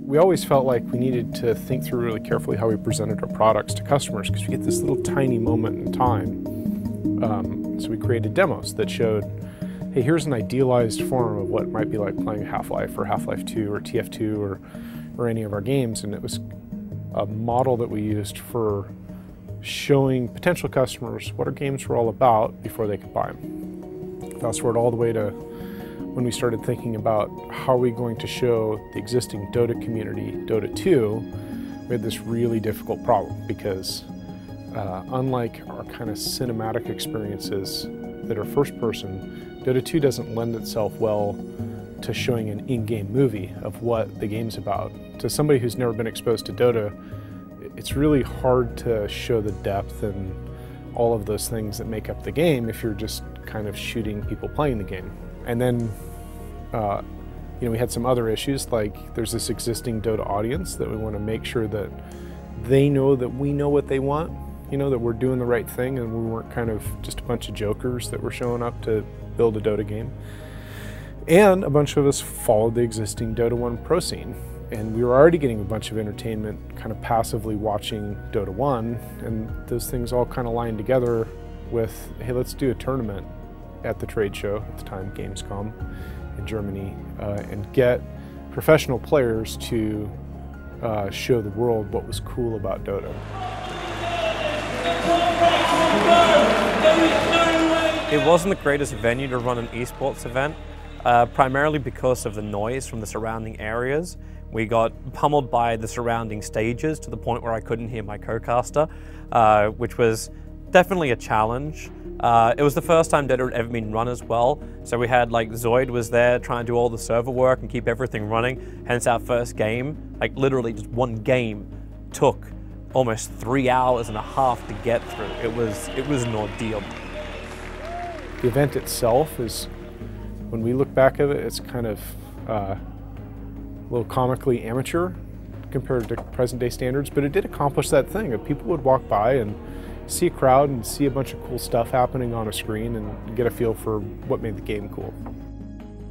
We always felt like we needed to think through really carefully how we presented our products to customers, because we get this little tiny moment in time. So we created demos that showed, hey, here's an idealized form of what it might be like playing Half-Life or Half-Life 2 or TF2 or any of our games. And it was a model that we used for showing potential customers what our games were all about before they could buy them. Fast forward all the way to when we started thinking about how are we going to show the existing Dota community Dota 2, we had this really difficult problem because unlike our kind of cinematic experiences that are first person, Dota 2 doesn't lend itself well to showing an in-game movie of what the game's about. To somebody who's never been exposed to Dota, it's really hard to show the depth and all of those things that make up the game if you're just kind of shooting people playing the game. And then, we had some other issues, like there's this existing Dota audience that we want to make sure that they know that we know what they want, that we're doing the right thing and we weren't kind of just a bunch of jokers that were showing up to build a Dota game. And a bunch of us followed the existing Dota 1 pro scene. And we were already getting a bunch of entertainment kind of passively watching Dota 1, and those things all kind of lined together with, hey, let's do a tournament at the trade show, at the time Gamescom in Germany, and get professional players to show the world what was cool about Dota. It wasn't the greatest venue to run an esports event, primarily because of the noise from the surrounding areas. We got pummeled by the surrounding stages to the point where I couldn't hear my co-caster, which was definitely a challenge. It was the first time Dota had ever been run as well, so we had Zoid was there trying to do all the server work and keep everything running, hence our first game. Literally just one game took almost 3 hours and a half to get through. It was an ordeal. The event itself is, when we look back at it, it's kind of a little comically amateur compared to present day standards, but it did accomplish that thing of people would walk by and see a crowd and see a bunch of cool stuff happening on a screen and get a feel for what made the game cool.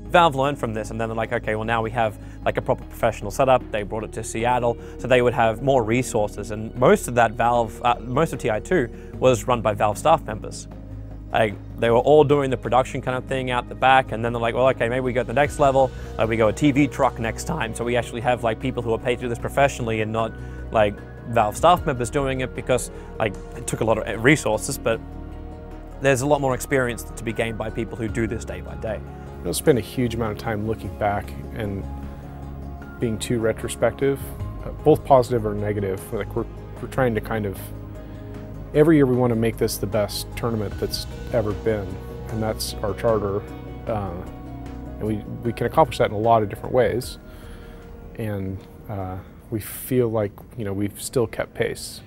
Valve learned from this, and then they're like, okay, well now we have a proper professional setup. They brought it to Seattle, so they would have more resources, and most of that most of TI2 was run by Valve staff members. They were all doing the production kind of thing out the back, and then they're like, well, okay, maybe we go to the next level, we go a TV truck next time, so we actually have people who are paid to do this professionally and not Valve staff members doing it, because it took a lot of resources, but there's a lot more experience to be gained by people who do this day by day. I'll spend a huge amount of time looking back and being too retrospective, both positive or negative. We're trying to kind of, every year we want to make this the best tournament that's ever been, and that's our charter. And we can accomplish that in a lot of different ways, and we feel like we've still kept pace.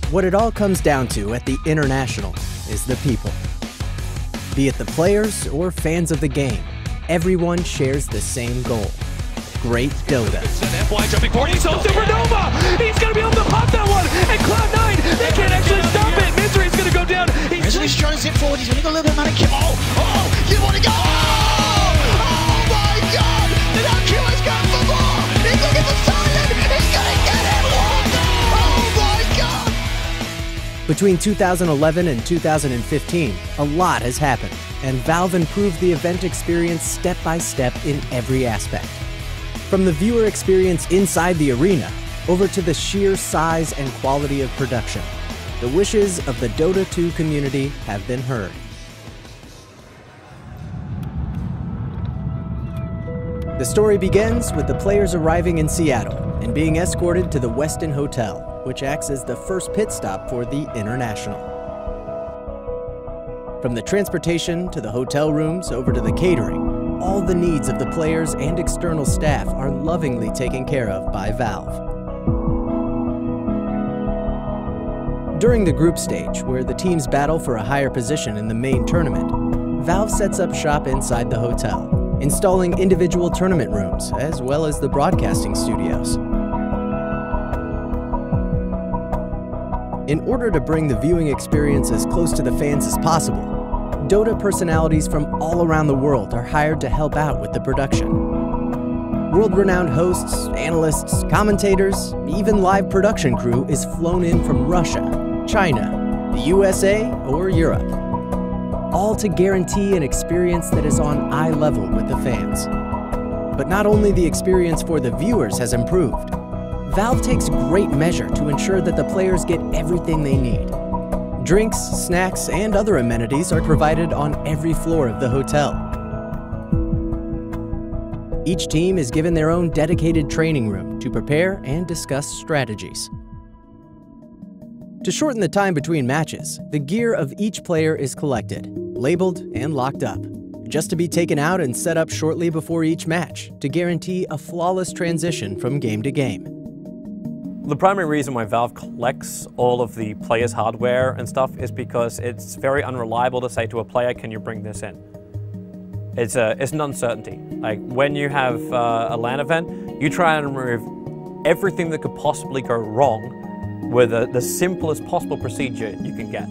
What it all comes down to at the International is the people. Be it the players or fans of the game, everyone shares the same goal: great Dota. FY jumping forward, he's on Supernova! He's gonna be able to pop that one! And Cloud9, they can't actually stop it! Vincire's gonna go down! He's trying to zip forward, he's only got a little bit of mana. Oh, you wanna go? Oh my god! The Natus has gone for more! He's looking for Silent! He's gonna get it! What? Oh my god! Between 2011 and 2015, a lot has happened, and Valve improved the event experience step by step in every aspect. From the viewer experience inside the arena, over to the sheer size and quality of production, the wishes of the Dota 2 community have been heard. The story begins with the players arriving in Seattle and being escorted to the Westin Hotel, which acts as the first pit stop for the International. From the transportation to the hotel rooms over to the catering, all the needs of the players and external staff are lovingly taken care of by Valve. During the group stage, where the teams battle for a higher position in the main tournament, Valve sets up shop inside the hotel, installing individual tournament rooms as well as the broadcasting studios. In order to bring the viewing experience as close to the fans as possible, Dota personalities from all around the world are hired to help out with the production. World-renowned hosts, analysts, commentators, even live production crew is flown in from Russia, China, the USA, or Europe, all to guarantee an experience that is on eye level with the fans. But not only the experience for the viewers has improved, Valve takes great measure to ensure that the players get everything they need. Drinks, snacks, and other amenities are provided on every floor of the hotel. Each team is given their own dedicated training room to prepare and discuss strategies. To shorten the time between matches, the gear of each player is collected, labeled, and locked up, just to be taken out and set up shortly before each match to guarantee a flawless transition from game to game. The primary reason why Valve collects all of the players' hardware and stuff is because it's very unreliable to say to a player, can you bring this in? It's an uncertainty. Like when you have a LAN event, you try and remove everything that could possibly go wrong with the simplest possible procedure you can get.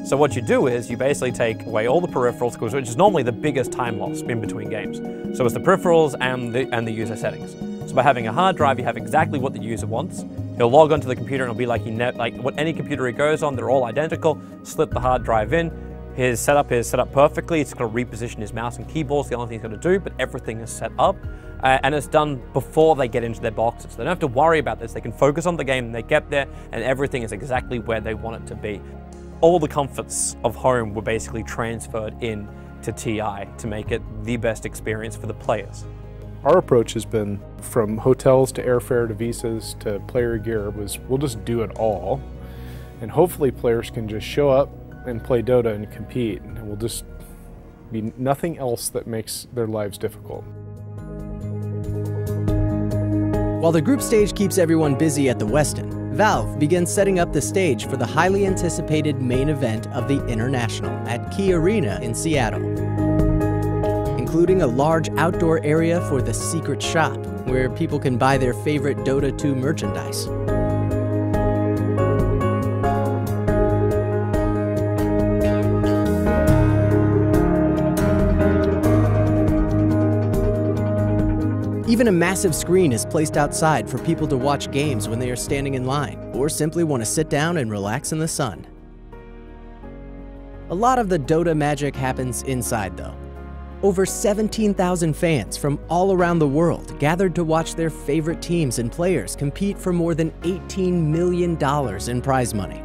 So what you do is you basically take away all the peripherals, which is normally the biggest time loss in between games. So it's the peripherals and the user settings. So by having a hard drive, you have exactly what the user wants. He'll log onto the computer and it'll be like what any computer he goes on, they're all identical. Slip the hard drive in. His setup is set up perfectly. It's going to reposition his mouse and keyboards, the only thing he's going to do, but everything is set up. And it's done before they get into their boxes. They don't have to worry about this. They can focus on the game and they get there and everything is exactly where they want it to be. All the comforts of home were basically transferred in to TI to make it the best experience for the players. Our approach has been from hotels to airfare to visas to player gear we'll just do it all. And hopefully players can just show up and play Dota and compete. And we'll just be nothing else that makes their lives difficult. While the group stage keeps everyone busy at the Westin, Valve begins setting up the stage for the highly anticipated main event of the International at Key Arena in Seattle, including a large outdoor area for the secret shop, where people can buy their favorite Dota 2 merchandise. Even a massive screen is placed outside for people to watch games when they are standing in line, or simply want to sit down and relax in the sun. A lot of the Dota magic happens inside though. Over 17,000 fans from all around the world gathered to watch their favorite teams and players compete for more than $18 million in prize money.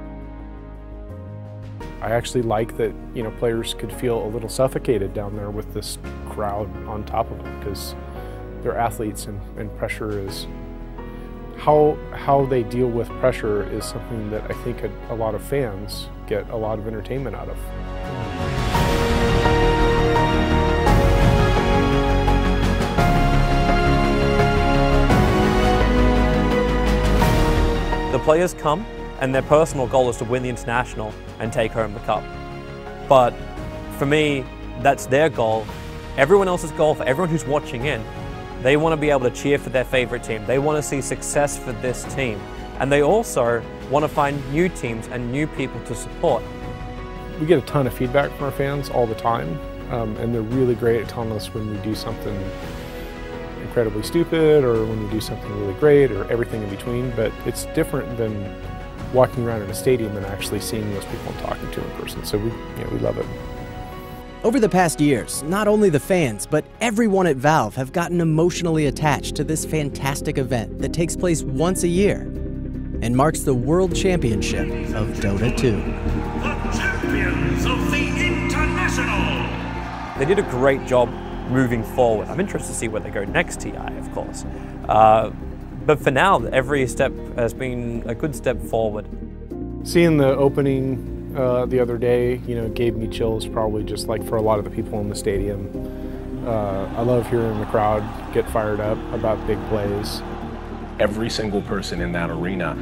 I actually like that, players could feel a little suffocated down there with this crowd on top of them, because they're athletes and pressure is, how they deal with pressure is something that I think a lot of fans get a lot of entertainment out of. The players come and their personal goal is to win the International and take home the cup. But for me, that's their goal. Everyone else's goal, for everyone who's watching in, they want to be able to cheer for their favorite team. They want to see success for this team. And they also want to find new teams and new people to support. We get a ton of feedback from our fans all the time, and they're really great at telling us when we do something incredibly stupid or when we do something really great or everything in between, but it's different than walking around in a stadium and actually seeing those people and talking to them in person. So we love it. Over the past years, not only the fans, but everyone at Valve have gotten emotionally attached to this fantastic event that takes place once a year and marks the World Championship of Dota 2. The champions of the International! They did a great job moving forward. I'm interested to see where they go next, TI, of course. But for now, every step has been a good step forward. Seeing the opening the other day, gave me chills, probably just like for a lot of the people in the stadium. I love hearing the crowd get fired up about big plays. Every single person in that arena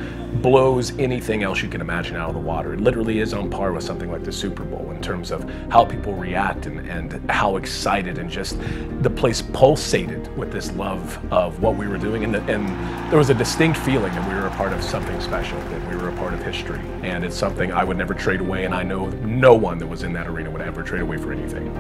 blows anything else you can imagine out of the water. It literally is on par with something like the Super Bowl in terms of how people react and how excited, and just the place pulsated with this love of what we were doing. And there was a distinct feeling that we were a part of something special, that we were a part of history. And it's something I would never trade away, and I know no one that was in that arena would ever trade away for anything.